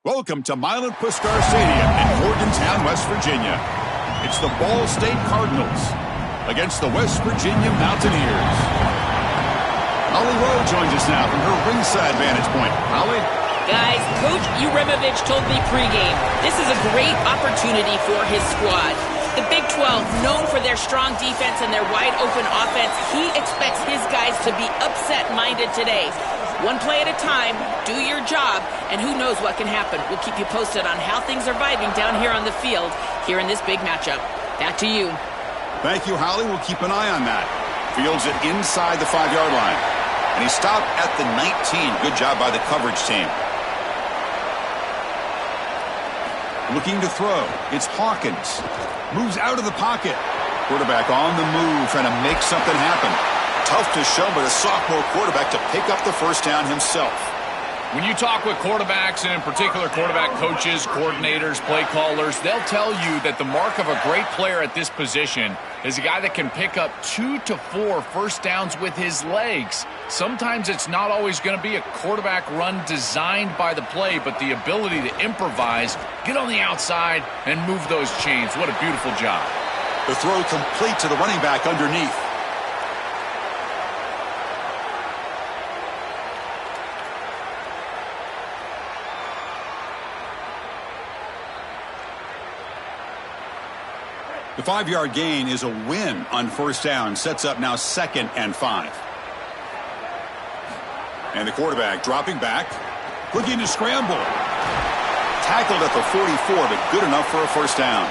Welcome to Milan Puskar Stadium in Morgantown, West Virginia. It's the Ball State Cardinals against the West Virginia Mountaineers. Holly Rowe joins us now from her ringside vantage point. Holly? Guys, Coach Uremovich told me pregame, this is a great opportunity for his squad. The Big 12, known for their strong defense and their wide-open offense, he expects his guys to be upset-minded today. One play at a time, do your job, and who knows what can happen. We'll keep you posted on how things are vibing down here on the field, here in this big matchup. Back to you. Thank you, Holly. We'll keep an eye on that. Fields it inside the 5-yard line. And he stopped at the 19. Good job by the coverage team. Looking to throw. It's Hawkins. Moves out of the pocket. Quarterback on the move, trying to make something happen. Tough to show, but a sophomore quarterback to pick up the first down himself. When you talk with quarterbacks, and in particular quarterback coaches, coordinators, play callers, they'll tell you that the mark of a great player at this position is a guy that can pick up 2 to 4 first downs with his legs. Sometimes it's not always going to be a quarterback run designed by the play, but the ability to improvise, get on the outside, and move those chains. What a beautiful job. The throw complete to the running back underneath. The 5-yard gain is a win on first down. Sets up now 2nd and 5. And the quarterback dropping back. Looking to scramble. Tackled at the 44, but good enough for a first down.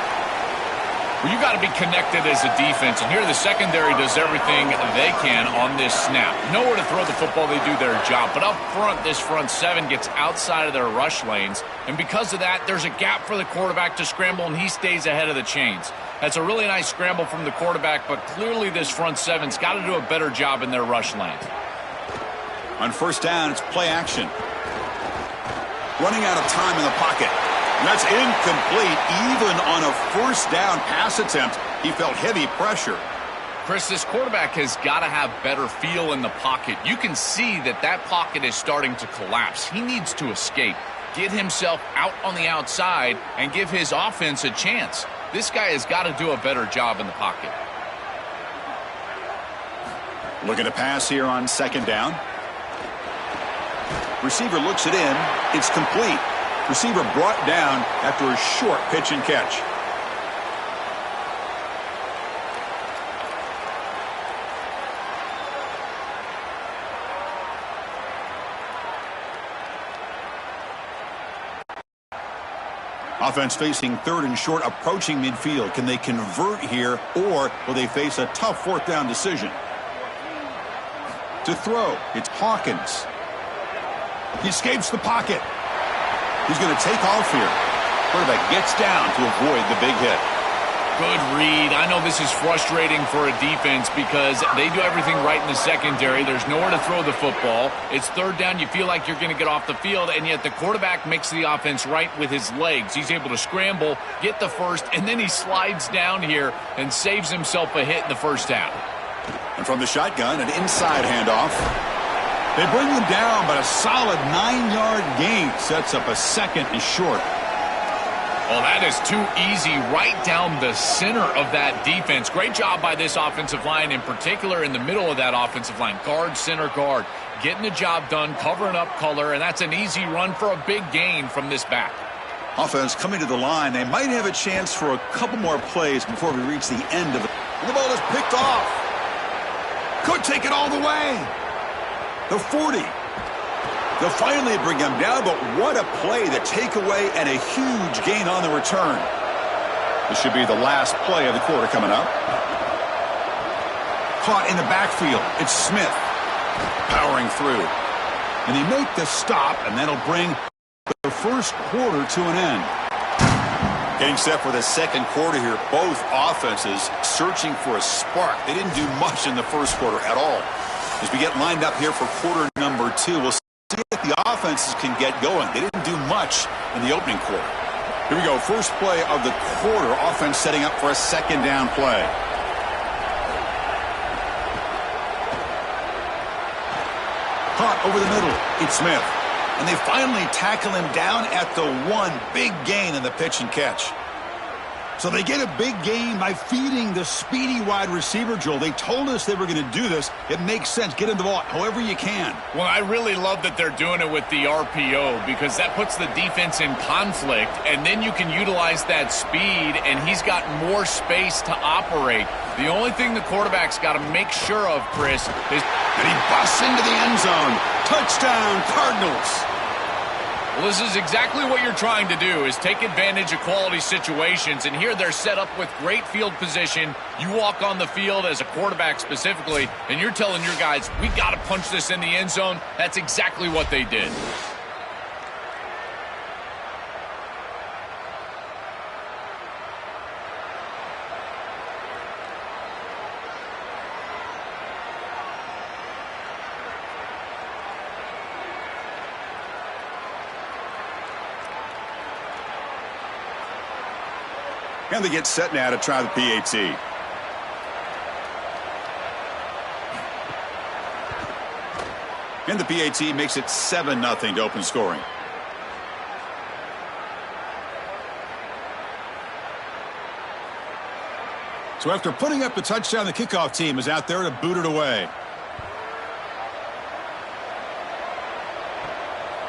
Well, you got to be connected as a defense, and here the secondary does everything they can on this snap. Nowhere to throw the football, they do their job. But up front, this front 7 gets outside of their rush lanes, and because of that, there's a gap for the quarterback to scramble, and he stays ahead of the chains. That's a really nice scramble from the quarterback, but clearly this front 7's got to do a better job in their rush lanes. On first down, it's play action. Running out of time in the pocket. That's incomplete. Even on a first down pass attempt, he felt heavy pressure. Chris, this quarterback has got to have better feel in the pocket. You can see that pocket is starting to collapse. He needs to escape, get himself out on the outside, and give his offense a chance. This guy has got to do a better job in the pocket. Looking to pass here on 2nd down. Receiver looks it in. It's complete. Receiver brought down after a short pitch and catch. Offense facing 3rd and short, approaching midfield. Can they convert here, or will they face a tough 4th down decision? To throw, it's Hawkins. He escapes the pocket. He's going to take off here. Quarterback gets down to avoid the big hit. Good read. I know this is frustrating for a defense because they do everything right in the secondary. There's nowhere to throw the football. It's 3rd down. You feel like you're going to get off the field, and yet the quarterback makes the offense right with his legs. He's able to scramble, get the first, and then he slides down here and saves himself a hit in the first down. And from the shotgun, an inside handoff. They bring them down, but a solid 9-yard gain sets up a 2nd and short. Well, that is too easy right down the center of that defense. Great job by this offensive line, in particular in the middle of that offensive line. Guard, center, guard. Getting the job done, covering up color, and that's an easy run for a big gain from this back. Offense coming to the line. They might have a chance for a couple more plays before we reach the end of it. The ball is picked off. Could take it all the way. The 40. They'll finally bring him down, but what a play, the takeaway, and a huge gain on the return. This should be the last play of the quarter coming up. Caught in the backfield. It's Smith powering through. And they make the stop, and that'll bring the first quarter to an end. Getting set for the 2nd quarter here. Both offenses searching for a spark. They didn't do much in the first quarter at all. As we get lined up here for quarter number 2, we'll see if the offenses can get going. They didn't do much in the opening quarter. Here we go. First play of the quarter. Offense setting up for a 2nd down play. Caught over the middle. It's Smith. And they finally tackle him down at the 1. Big gain in the pitch and catch. So they get a big gain by feeding the speedy wide receiver, Joel. They told us they were going to do this. It makes sense. Get him the ball however you can. Well, I really love that they're doing it with the RPO because that puts the defense in conflict, and then you can utilize that speed, and he's got more space to operate. The only thing the quarterback's got to make sure of, Chris, is... And he busts into the end zone. Touchdown, Cardinals. Well, this is exactly what you're trying to do, is take advantage of quality situations. And here they're set up with great field position. You walk on the field as a quarterback specifically, and you're telling your guys, we got to punch this in the end zone. That's exactly what they did. And they get set now to try the PAT. And the PAT makes it 7-0 to open scoring. So after putting up the touchdown, the kickoff team is out there to boot it away.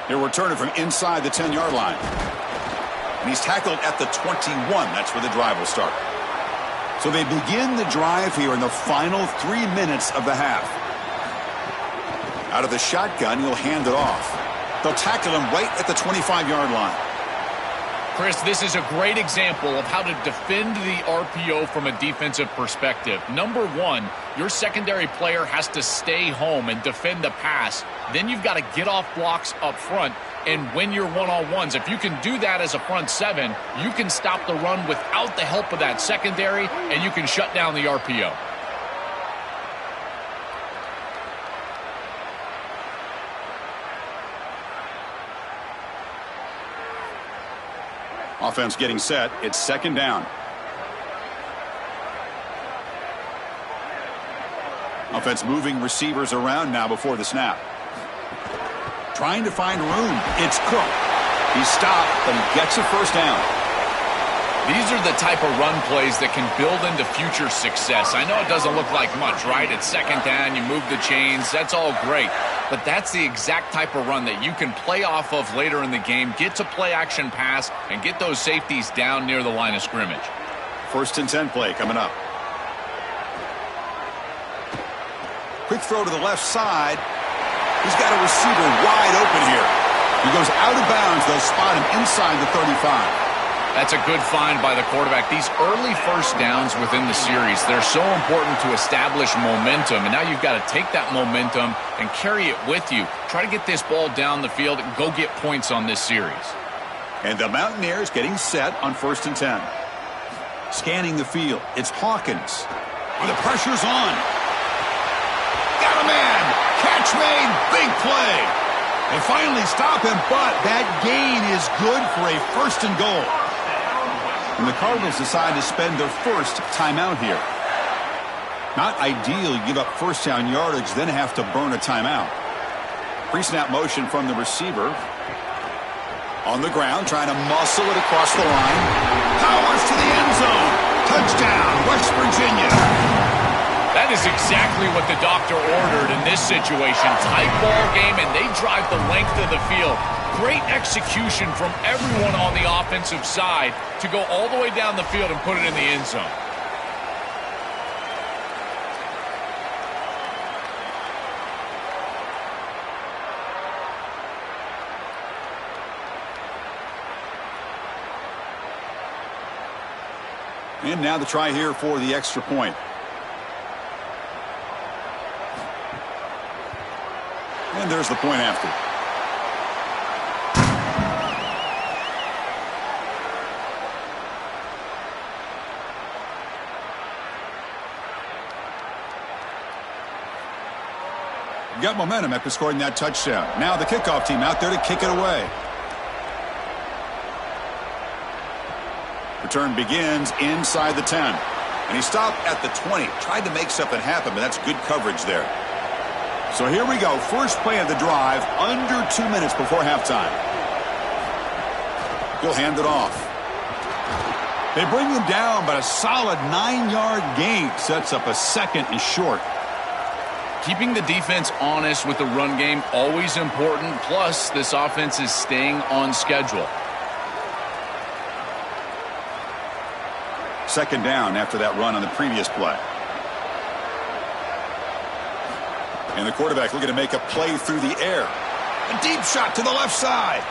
They'll return it from inside the 10-yard line. And he's tackled at the 21. That's where the drive will start. So they begin the drive here in the final 3 minutes of the half. Out of the shotgun, he'll hand it off. They'll tackle him right at the 25-yard line. Chris, this is a great example of how to defend the RPO from a defensive perspective. Number one, your secondary player has to stay home and defend the pass. Then you've got to get off blocks up front and win your one-on-ones. If you can do that as a front seven, you can stop the run without the help of that secondary, and you can shut down the RPO. Offense getting set. It's second down. Offense moving receivers around now before the snap. Trying to find room. It's Cook. He's stopped, but he gets a first down. These are the type of run plays that can build into future success. I know it doesn't look like much, right? It's second down, you move the chains, that's all great. But that's the exact type of run that you can play off of later in the game, get to play action pass, and get those safeties down near the line of scrimmage. First and 10 play coming up. Quick throw to the left side. He's got a receiver wide open here. He goes out of bounds. They'll spot him inside the 35. That's a good find by the quarterback. These early first downs within the series, they're so important to establish momentum. And now you've got to take that momentum and carry it with you. Try to get this ball down the field and go get points on this series. And the Mountaineers getting set on first and 10. Scanning the field. It's Hawkins. Oh, the pressure's on. Got a man. Catch made. Big play. They finally stop him, but that gain is good for a first and goal. And the Cardinals decide to spend their first timeout here. Not ideal. You give up first down yardage, then have to burn a timeout. Pre-snap motion from the receiver. On the ground, trying to muscle it across the line. Powers to the end zone. Touchdown, West Virginia. That is exactly what the doctor ordered in this situation. Tight ball game, and they drive the length of the field. Great execution from everyone on the offensive side to go all the way down the field and put it in the end zone. And now the try here for the extra point. And there's the point after. Got momentum after scoring that touchdown. Now the kickoff team out there to kick it away. Return begins inside the 10. And he stopped at the 20. Tried to make something happen, but that's good coverage there. So here we go. First play of the drive, under 2 minutes before halftime. He'll hand it off. They bring him down, but a solid 9-yard gain sets up a second and short. Keeping the defense honest with the run game, always important. Plus, this offense is staying on schedule. Second down after that run on the previous play. And the quarterback looking to make a play through the air. A deep shot to the left side.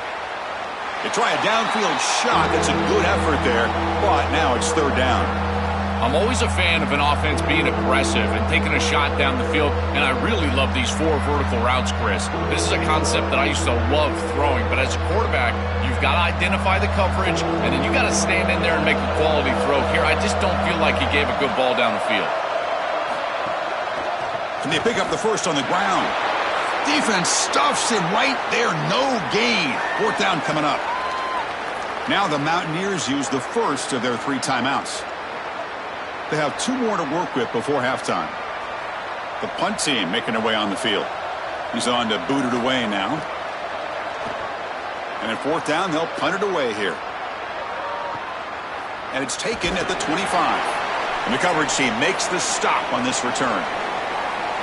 They try a downfield shot. That's a good effort there, but now it's third down. I'm always a fan of an offense being aggressive and taking a shot down the field, and I really love these 4 vertical routes, Chris. This is a concept that I used to love throwing, but as a quarterback, you've got to identify the coverage, and then you got to stand in there and make a quality throw. Here, I just don't feel like he gave a good ball down the field. Can they pick up the first on the ground? Defense stuffs him right there. No gain. Fourth down coming up. Now the Mountaineers use the first of their 3 timeouts. They have 2 more to work with before halftime. The punt team making their way on the field. He's on to boot it away now. And at fourth down, they'll punt it away here. And it's taken at the 25. And the coverage team makes the stop on this return.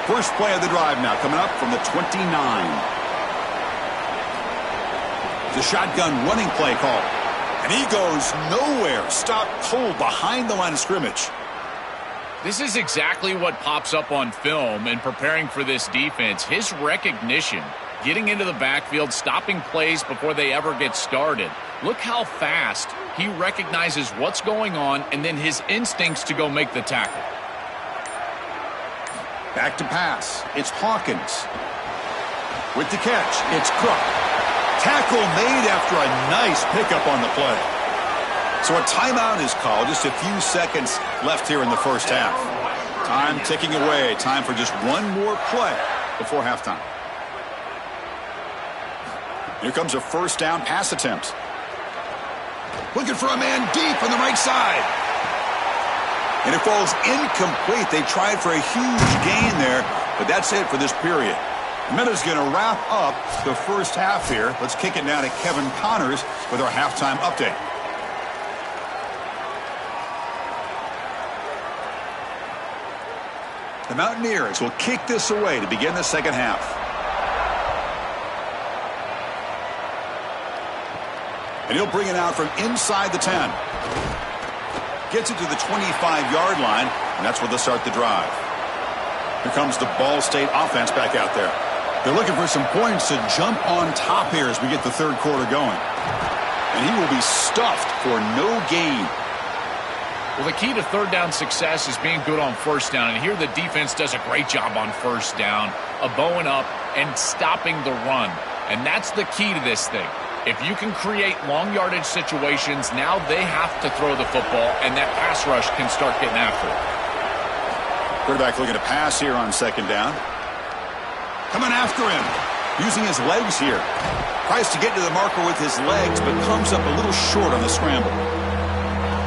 First play of the drive now coming up from the 29. The shotgun running play call. And he goes nowhere. Stop cold behind the line of scrimmage. This is exactly what pops up on film in preparing for this defense. His recognition, getting into the backfield, stopping plays before they ever get started. Look how fast he recognizes what's going on and then his instincts to go make the tackle. Back to pass. It's Hawkins. With the catch, it's Cook. Tackle made after a nice pickup on the play. So a timeout is called. Just a few seconds left here in the first half. Time ticking away. Time for just one more play before halftime. Here comes a first down pass attempt. Looking for a man deep on the right side. And it falls incomplete. They tried for a huge gain there, but that's it for this period. Minuta's going to wrap up the first half here. Let's kick it down to Kevin Connors with our halftime update. The Mountaineers will kick this away to begin the second half. And he'll bring it out from inside the 10. Gets it to the 25-yard line, and that's where they'll start the drive. Here comes the Ball State offense back out there. They're looking for some points to jump on top here as we get the third quarter going. And he will be stuffed for no gain. Well, the key to third down success is being good on first down. And here the defense does a great job on first down, bowing up and stopping the run. And that's the key to this thing. If you can create long yardage situations, now they have to throw the football, and that pass rush can start getting after it. Quarterback looking to pass here on second down. Coming after him, using his legs here. Tries to get to the marker with his legs, but comes up a little short on the scramble.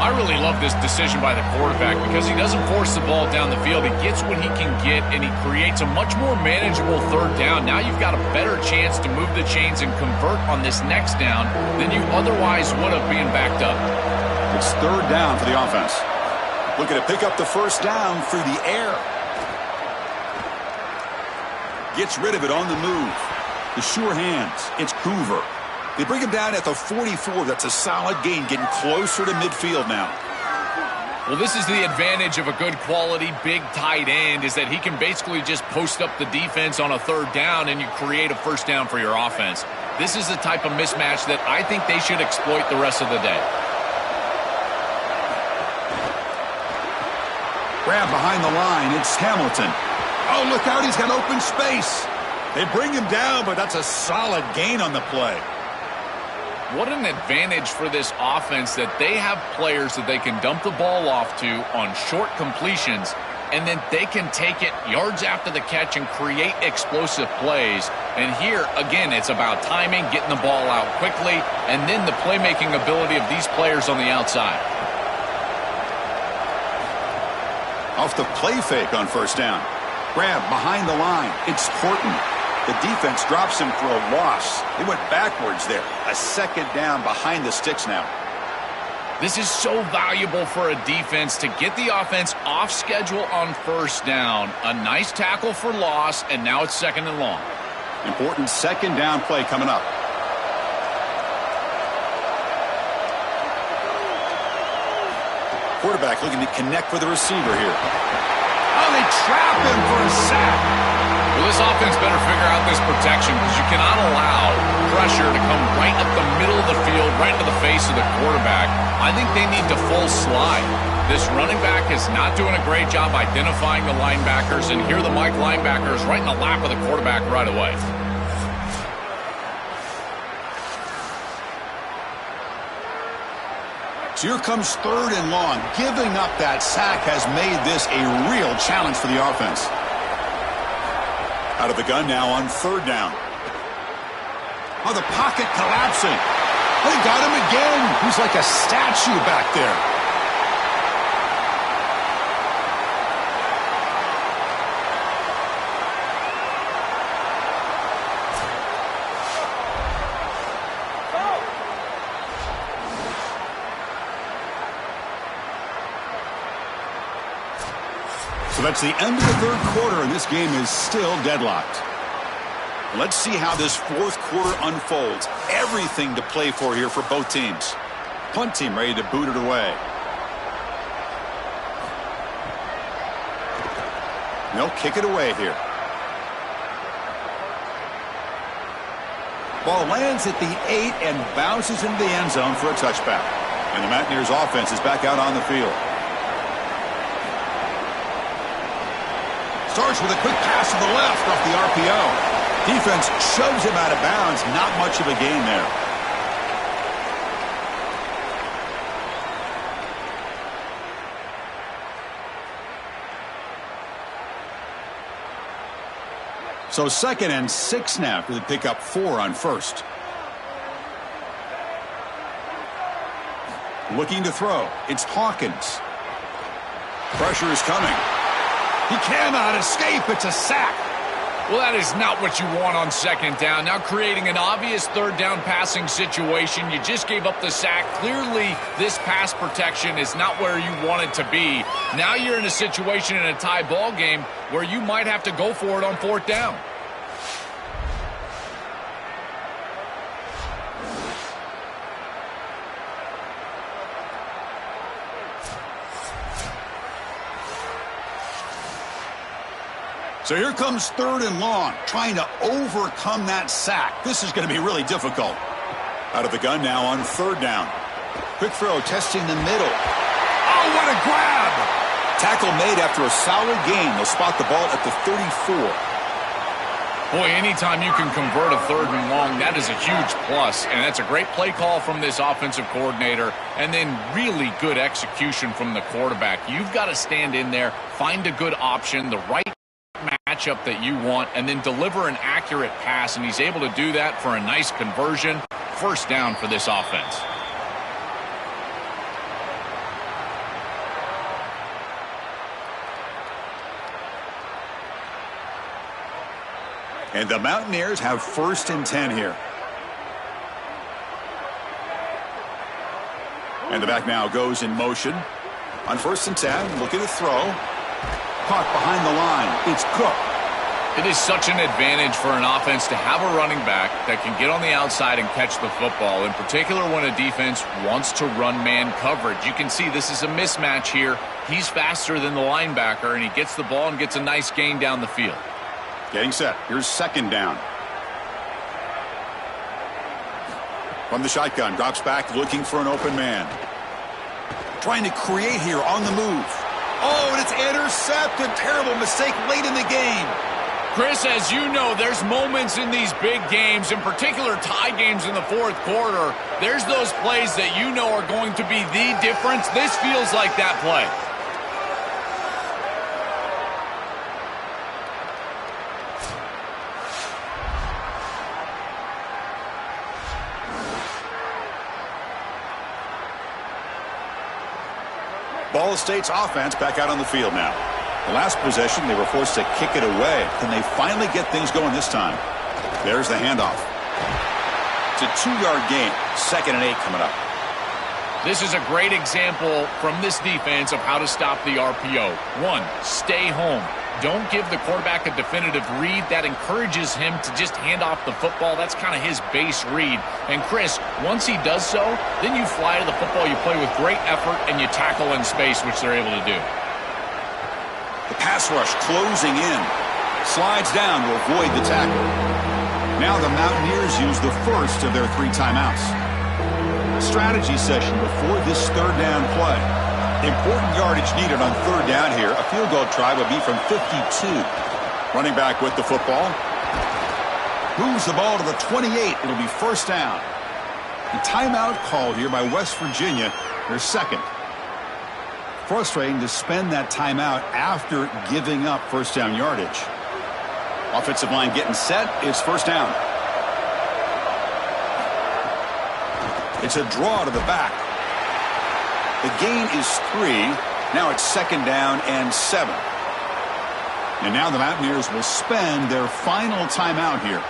I really love this decision by the quarterback because he doesn't force the ball down the field. He gets what he can get, and he creates a much more manageable third down. Now you've got a better chance to move the chains and convert on this next down than you otherwise would have being backed up. It's third down for the offense. Looking to pick up the first down through the air. Gets rid of it on the move. The sure hands. It's Hoover. They bring him down at the 44. That's a solid gain, getting closer to midfield now. Well, this is the advantage of a good quality big tight end, is that he can basically just post up the defense on a third down and you create a first down for your offense. This is the type of mismatch that I think they should exploit the rest of the day. Grab behind the line. It's Hamilton. Oh, look out. He's got open space. They bring him down, but that's a solid gain on the play. What an advantage for this offense that they have players that they can dump the ball off to on short completions, and then they can take it yards after the catch and create explosive plays. And here, again, it's about timing, getting the ball out quickly, and then the playmaking ability of these players on the outside. Off the play fake on first down. Grab behind the line. It's Horton. The defense drops him for a loss. They went backwards there. A second down behind the sticks now. This is so valuable for a defense to get the offense off schedule on first down. A nice tackle for loss, and now it's second and long. Important second down play coming up. Quarterback looking to connect with the receiver here. Oh, they trap him for a sack. Well, this offense better figure out this protection because you cannot allow pressure to come right up the middle of the field, right into the face of the quarterback. I think they need to full slide. This running back is not doing a great job identifying the linebackers, and here the Mike linebacker is right in the lap of the quarterback right away. So here comes third and long. Giving up that sack has made this a real challenge for the offense. Out of the gun now on third down. Oh, the pocket collapsing. They got him again. He's like a statue back there. So that's the end of the third quarter, and this game is still deadlocked. Let's see how this fourth quarter unfolds. Everything to play for here for both teams. Punt team ready to boot it away. They'll kick it away here. Ball lands at the 8 and bounces into the end zone for a touchback. And the Mountaineers offense is back out on the field. Starts with a quick pass to the left off the RPO. Defense shoves him out of bounds. Not much of a gain there. So 2nd and 6 now for the pick up 4 on first. Looking to throw. It's Hawkins. Pressure is coming. He cannot escape. It's a sack. Well, that is not what you want on second down. Now creating an obvious third down passing situation. You just gave up the sack. Clearly, this pass protection is not where you want it to be. Now you're in a situation in a tie ball game where you might have to go for it on fourth down. So here comes third and long, trying to overcome that sack. This is going to be really difficult. Out of the gun now on third down. Quick throw, testing the middle. Oh, what a grab! Tackle made after a solid gain. They'll spot the ball at the 34. Boy, anytime you can convert a third and long, that is a huge plus. And that's a great play call from this offensive coordinator. And then really good execution from the quarterback. You've got to stand in there, find a good option, the right matchup that you want, and then deliver an accurate pass, and he's able to do that for a nice conversion. First down for this offense. And the Mountaineers have 1st and 10 here. And the back now goes in motion. On 1st and 10, looking to throw. Caught behind the line. It's Cook. It is such an advantage for an offense to have a running back that can get on the outside and catch the football, in particular when a defense wants to run man coverage. You can see this is a mismatch here. He's faster than the linebacker, and he gets the ball and gets a nice gain down the field. Getting set. Here's 2nd down. From the shotgun, drops back, looking for an open man. Trying to create here on the move. Oh, and it's intercepted. Terrible mistake late in the game. Chris, as you know, there's moments in these big games, in particular tie games in the fourth quarter. There's those plays that you know are going to be the difference. This feels like that play. Ball State's offense back out on the field now. The last possession, they were forced to kick it away. Can they finally get things going this time? There's the handoff. It's a 2-yard gain. 2nd and 8 coming up. This is a great example from this defense of how to stop the RPO. 1, stay home. Don't give the quarterback a definitive read. That encourages him to just hand off the football. That's kind of his base read. And Chris, once he does so, then you fly to the football. You play with great effort, and you tackle in space, which they're able to do. The pass rush closing in. Slides down to avoid the tackle. Now the Mountaineers use the first of their 3 timeouts. Strategy session before this 3rd down play. Important yardage needed on 3rd down here. A field goal try would be from 52. Running back with the football. Moves the ball to the 28. It'll be 1st down. The timeout call here by West Virginia. Their 2nd. Frustrating to spend that timeout after giving up 1st down yardage. Offensive line getting set. It's 1st down. It's a draw to the back. The gain is 3. Now it's 2nd down and 7. And now the Mountaineers will spend their final timeout here.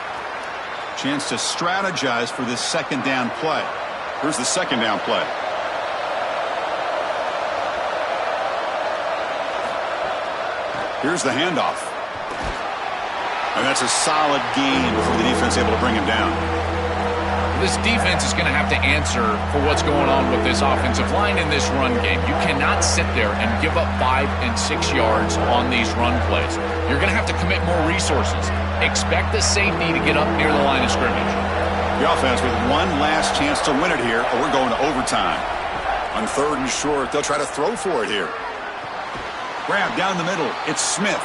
Chance to strategize for this 2nd down play. Here's the 2nd down play. Here's the handoff. And that's a solid gain before the defense able to bring him down. This defense is going to have to answer for what's going on with this offensive line in this run game. You cannot sit there and give up 5 and 6 yards on these run plays. You're going to have to commit more resources. Expect the safety to get up near the line of scrimmage. The offense with one last chance to win it here, or we're going to overtime. On 3rd and short, they'll try to throw for it here. Grab down the middle. It's Smith.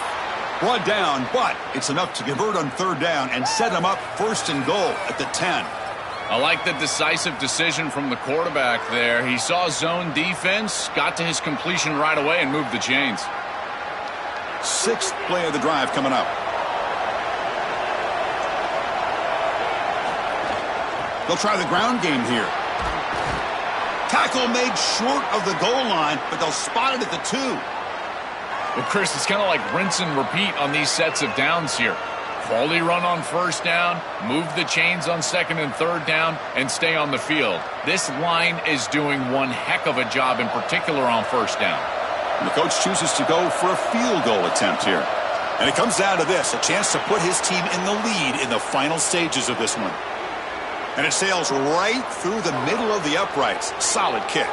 Brought down, but it's enough to convert on 3rd down and set him up 1st and goal at the 10. I like the decisive decision from the quarterback there. He saw zone defense, got to his completion right away, and moved the chains. 6th play of the drive coming up. They'll try the ground game here. Tackle made short of the goal line, but they'll spot it at the 2. Well, Chris, it's kind of like rinse and repeat on these sets of downs here. Quality run on 1st down, move the chains on 2nd and 3rd down, and stay on the field. This line is doing one heck of a job, in particular on 1st down. And the coach chooses to go for a field goal attempt here. And it comes down to this, a chance to put his team in the lead in the final stages of this one. And it sails right through the middle of the uprights. Solid kick.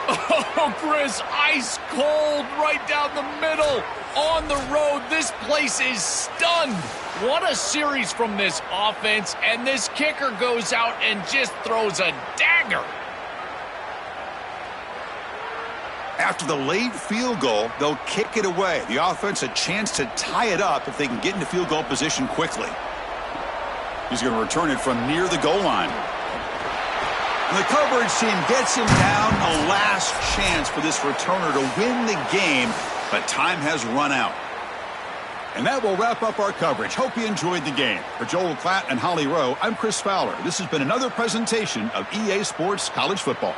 Oh, Chris, ice cold right down the middle. On the road, this place is stunned. What a series from this offense, and this kicker goes out and just throws a dagger. After the late field goal, they'll kick it away. The offense a chance to tie it up if they can get into field goal position quickly. He's going to return it from near the goal line. And the coverage team gets him down. A last chance for this returner to win the game, but time has run out. And that will wrap up our coverage. Hope you enjoyed the game. For Joel Klatt and Holly Rowe, I'm Chris Fowler. This has been another presentation of EA Sports College Football.